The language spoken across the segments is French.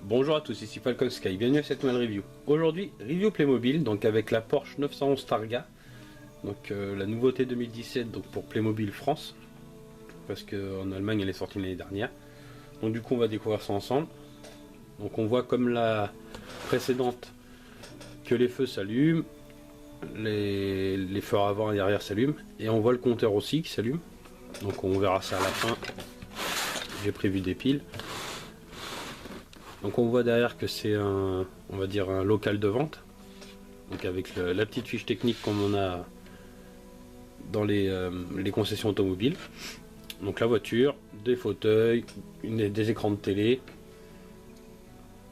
Bonjour à tous, ici Falcon Sky, bienvenue à cette nouvelle review. Aujourd'hui, review Playmobil, donc avec la Porsche 911 Targa, donc la nouveauté 2017 donc pour Playmobil France, parce qu'en Allemagne elle est sortie l'année dernière. Donc du coup on va découvrir ça ensemble. Donc on voit comme la précédente que les feux s'allument, les feux avant et arrière s'allument, et on voit le compteur aussi qui s'allume. Donc on verra ça à la fin, j'ai prévu des piles. Donc on voit derrière que c'est on va dire un local de vente, donc avec la petite fiche technique comme on a dans les concessions automobiles. Donc la voiture, des fauteuils, des écrans de télé.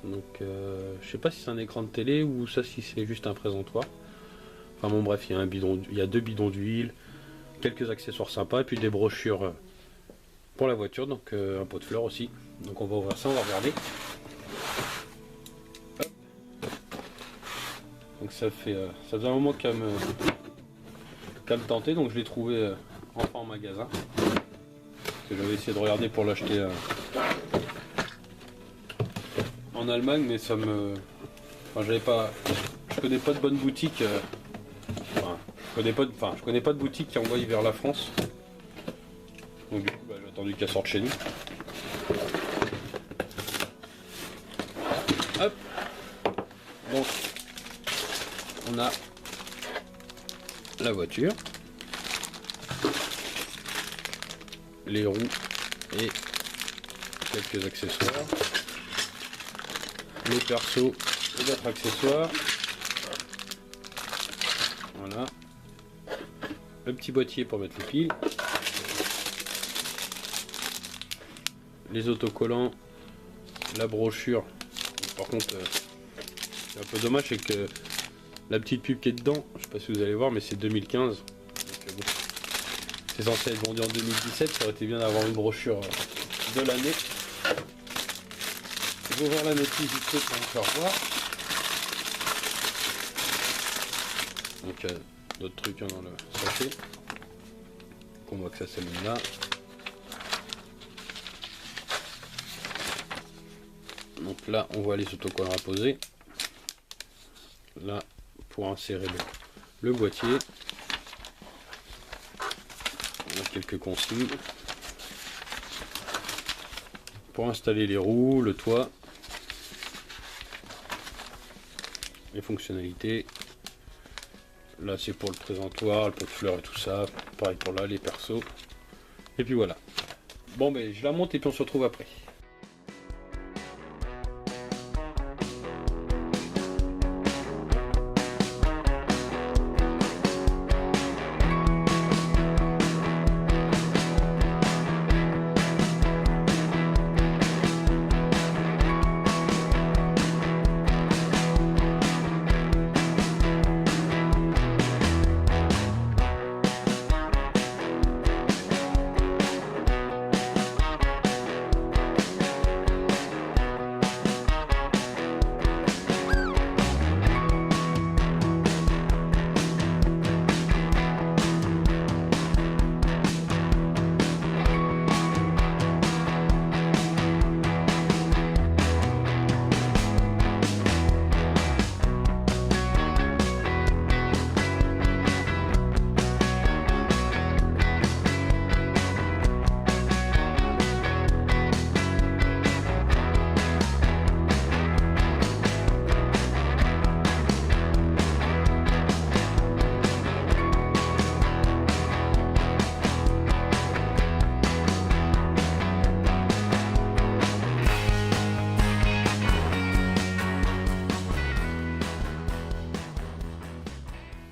Donc je sais pas si c'est un écran de télé ou ça si c'est juste un présentoir. Enfin bon bref, il y a deux bidons d'huile, quelques accessoires sympas et puis des brochures pour la voiture, donc un pot de fleurs aussi. Donc on va ouvrir ça, on va regarder. Donc ça faisait un moment qu'elle me tentait, donc je l'ai trouvé enfin en magasin. Parce que j'avais essayé de regarder pour l'acheter en Allemagne, mais ça me... Enfin, je connais pas de bonne boutique. Je connais pas de boutique qui envoie vers la France. Donc du coup, j'ai attendu qu'elle sorte chez nous. Hop. Donc on a la voiture, les roues et quelques accessoires, les persos et d'autres accessoires. Voilà, le petit boîtier pour mettre les piles, les autocollants, la brochure. Par contre c'est un peu dommage, c'est que la petite pub qui est dedans, je sais pas si vous allez voir, mais c'est 2015. Donc, bon, c'est censé être vendu en 2017, ça aurait été bien d'avoir une brochure de l'année. Je vais ouvrir la notice vite fait pour vous faire voir. Donc d'autres trucs dans le sachet. On voit que ça s'allume là. Donc là on voit les autocollants à poser. Là pour insérer le boîtier. On a quelques consignes. Pour installer les roues, le toit. Les fonctionnalités. Là c'est pour le présentoir, le pot de fleurs et tout ça. Pareil pour là, les persos. Et puis voilà. Bon ben je la monte et puis on se retrouve après.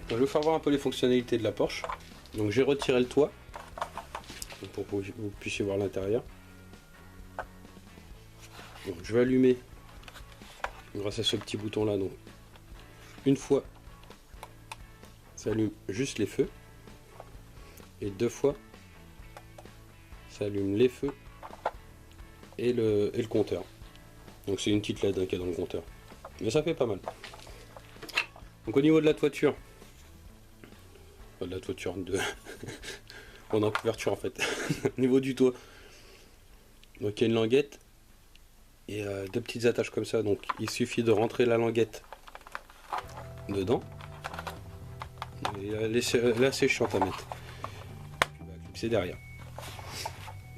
Je vais vous faire voir un peu les fonctionnalités de la Porsche. Donc j'ai retiré le toit pour que vous puissiez voir l'intérieur. Donc je vais allumer grâce à ce petit bouton là. Donc une fois ça allume juste les feux et deux fois ça allume les feux et le compteur. Donc c'est une petite LED qu'il y a dans le compteur, mais ça fait pas mal. Donc au niveau de la toiture, on est en couverture en fait. Au niveau du toit, donc il y a une languette et deux petites attaches comme ça. Donc il suffit de rentrer la languette dedans. Et là c'est chiant à mettre. Tu vas clipser derrière.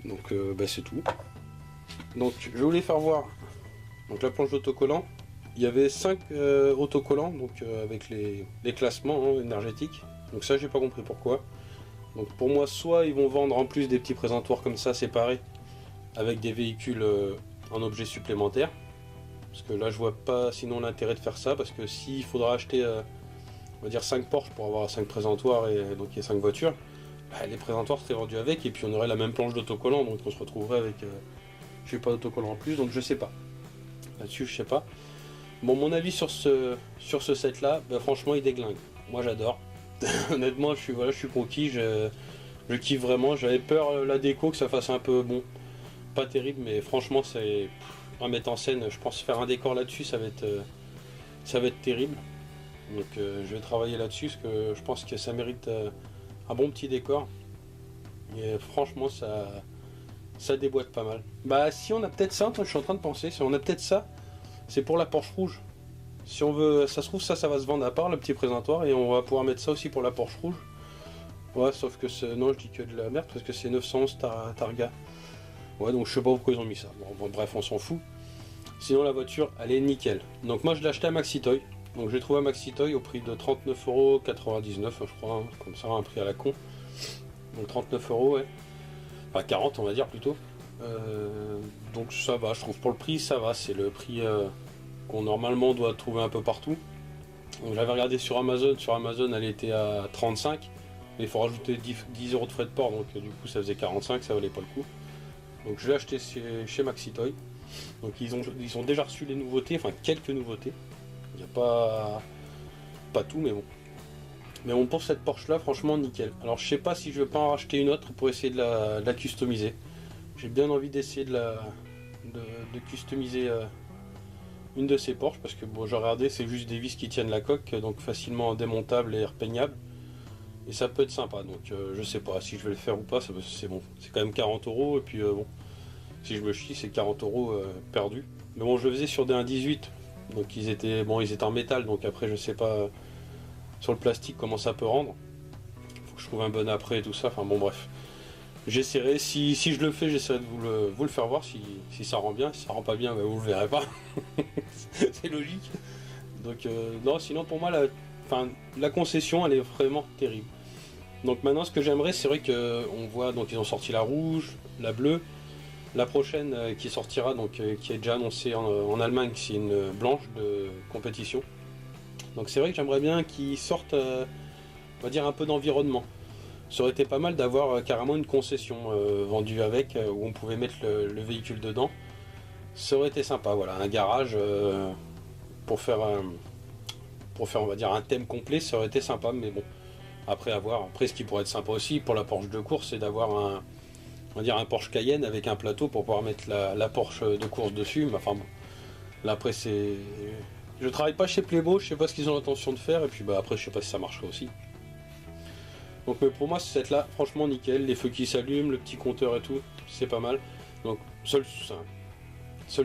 Donc c'est tout. Donc je voulais faire voir donc la planche d'autocollant. Il y avait 5 autocollants donc avec les classements énergétiques. Donc ça j'ai pas compris pourquoi. Donc pour moi soit ils vont vendre en plus des petits présentoirs comme ça séparés avec des véhicules en objets supplémentaires. Parce que là je vois pas sinon l'intérêt de faire ça, parce que s'il faudra acheter on va dire 5 Porsche pour avoir 5 présentoirs et donc il y a 5 voitures, les présentoirs seraient vendus avec et puis on aurait la même planche d'autocollant, donc on se retrouverait avec je sais pas d'autocollant en plus, donc je sais pas. Là-dessus je sais pas. Bon, mon avis sur ce set là, franchement il déglingue. Moi j'adore. Honnêtement je suis conquis, je kiffe vraiment. J'avais peur la déco que ça fasse un peu bon, pas terrible, mais franchement c'est à mettre en scène. Je pense faire un décor là-dessus ça va être terrible. Donc je vais travailler là-dessus parce que je pense que ça mérite un bon petit décor. Et franchement ça déboîte pas mal. Bah si on a peut-être ça, je suis en train de penser, si on a peut-être ça, c'est pour la Porsche rouge. Si on veut, ça se trouve ça va se vendre à part le petit présentoir et on va pouvoir mettre ça aussi pour la Porsche rouge. Ouais, sauf que non, je dis que de la merde parce que c'est 911 Targa. Ouais, donc je sais pas pourquoi ils ont mis ça. Bon, bref, on s'en fout. Sinon la voiture, elle est nickel. Donc moi je l'ai acheté à Maxi Toy. Donc j'ai trouvé à Maxi Toy au prix de 39,99 €, je crois, comme ça, un prix à la con. Donc 39 €, ouais. Enfin 40 on va dire plutôt. Donc ça va, je trouve pour le prix ça va, c'est le prix qu'on normalement doit trouver un peu partout. Donc j'avais regardé sur Amazon elle était à 35, mais il faut rajouter 10 € de frais de port, donc du coup ça faisait 45, ça valait pas le coup. Donc je l'ai acheté chez Maxi Toy. Donc ils ont déjà reçu les nouveautés, enfin quelques nouveautés. Il n'y a pas tout, mais bon. Mais bon, pour cette Porsche là, franchement nickel. Alors je sais pas si je vais pas en racheter une autre pour essayer de la customiser. J'ai bien envie d'essayer de customiser une de ces Porsche, parce que bon, j'ai regardé, c'est juste des vis qui tiennent la coque, donc facilement démontables et repeignables. Et ça peut être sympa, donc je sais pas si je vais le faire ou pas, c'est bon. C'est quand même 40 €, et puis bon, si je me chie, c'est 40 € perdus. Mais bon, je le faisais sur des 1,18, donc ils étaient en métal, donc après je sais pas sur le plastique comment ça peut rendre. Faut que je trouve un bon après et tout ça, enfin bon bref. J'essaierai, si je le fais, j'essaierai de vous le faire voir si ça rend bien. Si ça rend pas bien, vous le verrez pas. C'est logique. Donc non, sinon pour moi la concession elle est vraiment terrible. Donc maintenant ce que j'aimerais, c'est vrai qu'on voit, donc ils ont sorti la rouge, la bleue. La prochaine qui sortira, donc qui est déjà annoncée en Allemagne, c'est une blanche de compétition. Donc c'est vrai que j'aimerais bien qu'ils sortent, on va dire, un peu d'environnement. Ça aurait été pas mal d'avoir carrément une concession vendue avec, où on pouvait mettre le véhicule dedans. Ça aurait été sympa, voilà, un garage pour faire on va dire un thème complet, ça aurait été sympa, mais bon, après à voir. Après ce qui pourrait être sympa aussi pour la Porsche de course, c'est d'avoir on va dire un Porsche Cayenne avec un plateau pour pouvoir mettre la Porsche de course dessus. Mais enfin bon, là après c'est... Je travaille pas chez Playbo, je sais pas ce qu'ils ont l'intention de faire, et puis après je sais pas si ça marcherait aussi. Donc mais pour moi ce set là, franchement nickel, les feux qui s'allument, le petit compteur et tout, c'est pas mal. Donc seul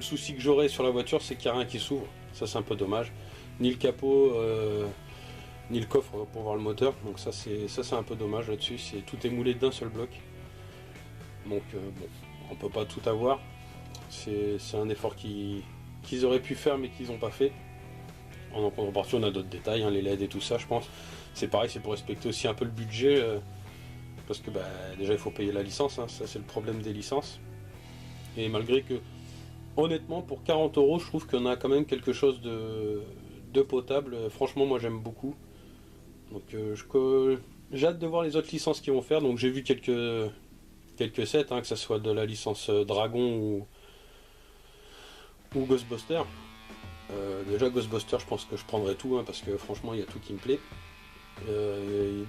souci que j'aurais sur la voiture, c'est qu'il n'y a rien qui s'ouvre, ça c'est un peu dommage. Ni le capot, ni le coffre pour voir le moteur, donc ça c'est un peu dommage là-dessus, tout est moulé d'un seul bloc. Donc bon, on peut pas tout avoir, c'est un effort qu'ils auraient pu faire mais qu'ils n'ont pas fait. En contrepartie on a d'autres détails, les LED et tout ça, je pense. C'est pareil, c'est pour respecter aussi un peu le budget, parce que déjà il faut payer la licence, ça c'est le problème des licences. Et malgré que, honnêtement, pour 40 €, je trouve qu'on a quand même quelque chose de potable. Franchement, moi j'aime beaucoup. Donc j'ai hâte de voir les autres licences qu'ils vont faire. Donc j'ai vu quelques sets, que ce soit de la licence Dragon ou Ghostbuster. Déjà Ghostbuster, je pense que je prendrai tout, parce que franchement il y a tout qui me plaît.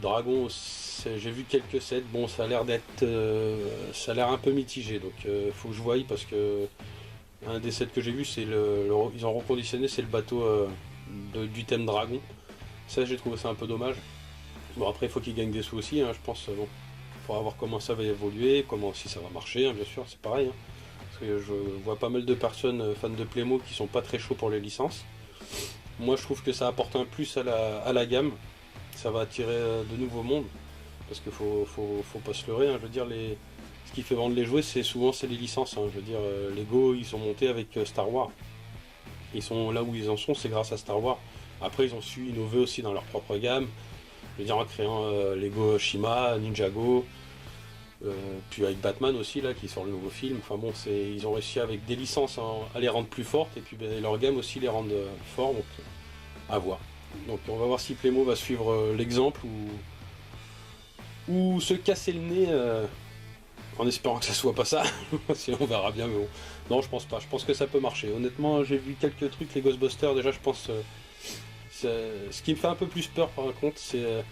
Dragon, j'ai vu quelques sets, bon ça a l'air un peu mitigé, donc faut que je voie, parce que un des sets que j'ai vu, c'est ils ont reconditionné, c'est le bateau du thème Dragon. Ça j'ai trouvé ça un peu dommage. Bon après il faut qu'ils gagnent des sous aussi, je pense. Bon, faudra voir comment ça va évoluer, comment si ça va marcher, bien sûr, c'est pareil. Parce que je vois pas mal de personnes fans de Playmo qui sont pas très chauds pour les licences. Moi je trouve que ça apporte un plus à la gamme, ça va attirer de nouveaux mondes, parce qu'il faut pas se leurrer, hein. Je veux dire, ce qui fait vendre les jouets, c'est les licences, hein. Je veux dire, Lego, ils sont montés avec Star Wars. Ils sont là où ils en sont, c'est grâce à Star Wars. Après, ils ont su innover aussi dans leur propre gamme. Je veux dire, en créant Lego Shima, Ninjago, puis avec Batman aussi, là, qui sort le nouveau film. Enfin bon, ils ont réussi avec des licences à les rendre plus fortes, et puis leur gamme aussi les rendre forts, donc à voir. Donc on va voir si Playmo va suivre l'exemple ou se casser le nez en espérant que ça soit pas ça. Sinon on verra bien, mais bon. Non, je pense pas. Je pense que ça peut marcher. Honnêtement, j'ai vu quelques trucs, les Ghostbusters, déjà je pense... ce qui me fait un peu plus peur par contre, c'est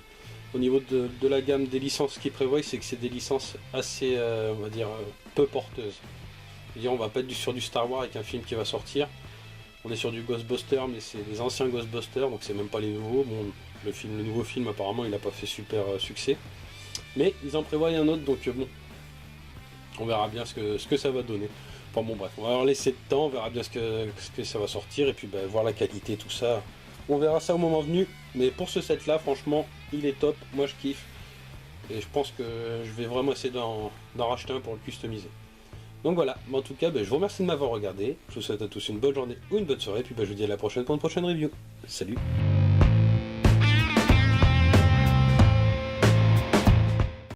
au niveau de la gamme des licences qu'ils prévoient, c'est que c'est des licences assez, on va dire, peu porteuses. C'est-à-dire, on va pas être sur du Star Wars avec un film qui va sortir. On est sur du Ghostbusters, mais c'est les anciens Ghostbusters, donc c'est même pas les nouveaux. Bon, le nouveau film apparemment il n'a pas fait super succès. Mais ils en prévoient un autre, donc bon, on verra bien ce que ça va donner. Enfin bon bref, on va leur laisser de temps, on verra bien ce que ça va sortir, et puis voir la qualité, tout ça. On verra ça au moment venu, mais pour ce set là, franchement, il est top, moi je kiffe. Et je pense que je vais vraiment essayer d'en racheter un pour le customiser. Donc voilà, en tout cas, je vous remercie de m'avoir regardé. Je vous souhaite à tous une bonne journée ou une bonne soirée, puis je vous dis à la prochaine pour une prochaine review. Salut!